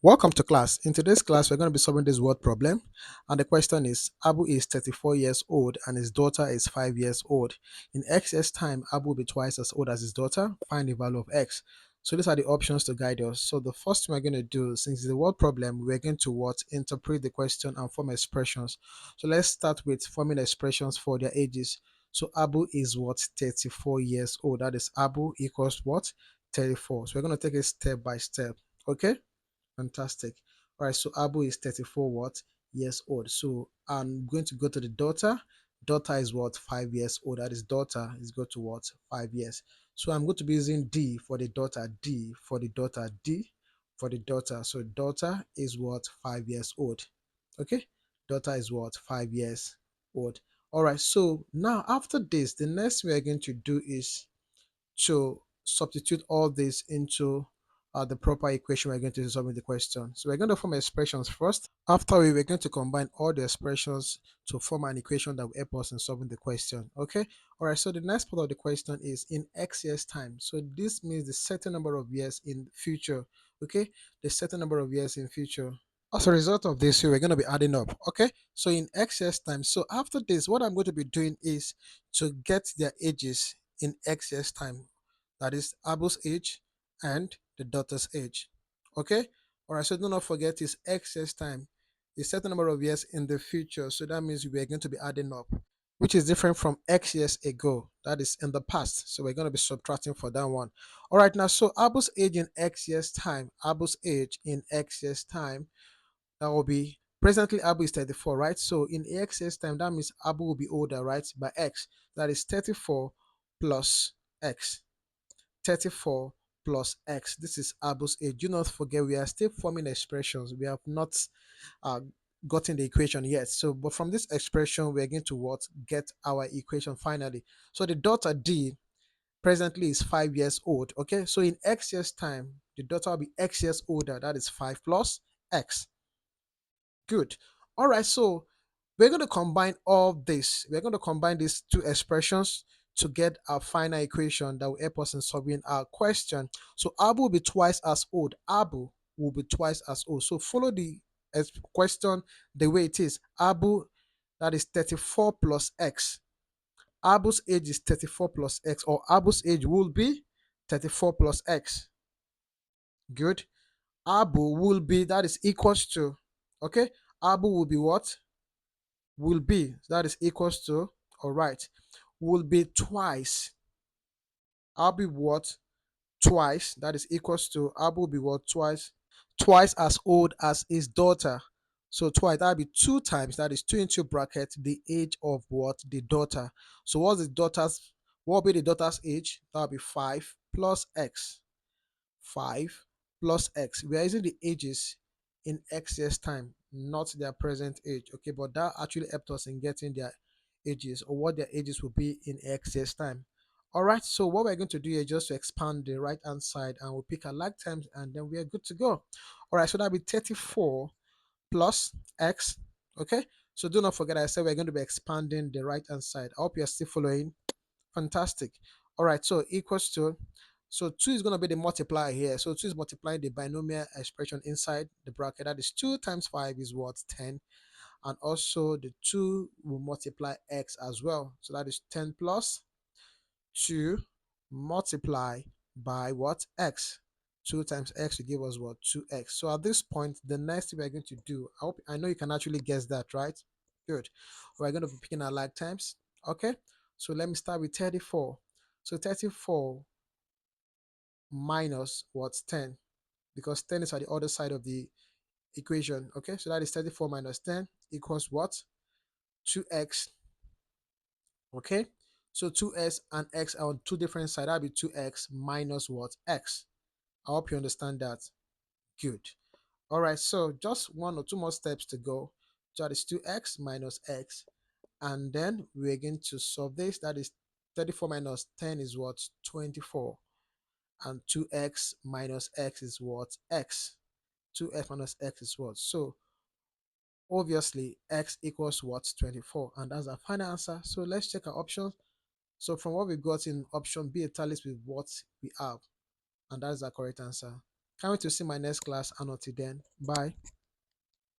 Welcome to class. In today's class, we're going to be solving this word problem. And the question is, Abu is 34 years old and his daughter is 5 years old. In x years time, Abu will be twice as old as his daughter. Find the value of x. So these are the options to guide us. So the first thing we're going to do, since it's a word problem, we're going to interpret the question and form expressions. So let's start with forming expressions for their ages. So Abu is what? 34 years old. That is Abu equals what? 34. So we're going to take it step by step. Okay? Fantastic. All right, so Abu is 34 what? Years old. So I'm going to go to the daughter. Daughter is what? 5 years old. That is daughter is go to what? 5 years. So I'm going to be using D for the daughter, D for the daughter, D for the daughter. So daughter is what? 5 years old. Okay? Daughter is what? 5 years old. All right, so now after this, the next thing we are going to do is to substitute all this into the proper equation we're going to solve the question. So we're going to form expressions first. After we're going to combine all the expressions to form an equation that will help us in solving the question. Okay. All right. So the next part of the question is in x years time. So this means the certain number of years in future. Okay. The certain number of years in future. As a result of this, we're going to be adding up. Okay. So in x years time. So after this, what I'm going to be doing is to get their ages in x years time. That is Abu's age and the daughter's age. Okay. All right. So do not forget is x years time. A certain number of years in the future. So that means we are going to be adding up, which is different from x years ago. That is in the past. So we're going to be subtracting for that one. All right. Now, so Abu's age in x years time. Abu's age in x years time, that will be presently Abu is 34, right? So in x's time, that means Abu will be older, right? By x. That is 34 plus x. 34 plus x. This is Abu's age. Do not forget, we are still forming expressions. We have not uh, gotten the equation yet. So, but from this expression, we're going to what? Get our equation finally. So the daughter D presently is 5 years old. Okay, so in x years time, the daughter will be x years older. That is 5 plus x. Good. All right. So we're going to combine all this. We're going to combine these two expressions to get our final equation that will help us in solving our question. So Abu will be twice as old. Abu will be twice as old. So follow the question the way it is. Abu, that is 34 plus x. Abu's age is 34 plus x, or Abu's age will be 34 plus x. Good. Abu will be, that is equals to, okay? Abu will be what? Will be, that is equals to, all right, will be twice. Abu will be what? Twice, that is equals to, Abu will be what? Twice. Twice as old as his daughter. So twice, that'll be 2 times, that is 2 into bracket, the age of what? The daughter. So what will be the daughter's age? That'll be 5 plus x. 5 plus x. We are using the ages in x years time, not their present age. Okay, but that actually helped us in getting their ages, or what their ages will be in x years time. All right, so what we're going to do is just to expand the right hand side, and we'll pick our like times, and then we are good to go. All right, so that'll be 34 plus x. Okay, so do not forget I said we're going to be expanding the right hand side. I hope you're still following. Fantastic. All right, so equals to, so 2 is going to be the multiplier here. So 2 is multiplying the binomial expression inside the bracket. That is 2 times 5 is what? 10. And also the 2 will multiply x as well. So that is 10 plus 2 multiply by what? X. 2 times x will give us what? 2x. So at this point, the next thing we're going to do, I know you can actually guess that, right? Good. We're going to be picking our like times. Okay. So let me start with 34. So 34 minus what's 10, because 10 is at the other side of the equation. Okay, so that is 34 minus 10 equals what? 2x. Okay, so 2x and x are on two different sides. That'll be 2x minus what? X. I hope you understand that. Good. All right, so just 1 or 2 more steps to go. So that is 2x minus x, and then we're going to solve this. That is 34 minus 10 is what? 24. And 2x minus x is what? X. 2x minus x is what? So obviously x equals what? 24. And that's our final answer. So let's check our options. So from what we got in option B, it tallies with what we have. And that's our correct answer. Can't wait to see my next class, and until then, bye.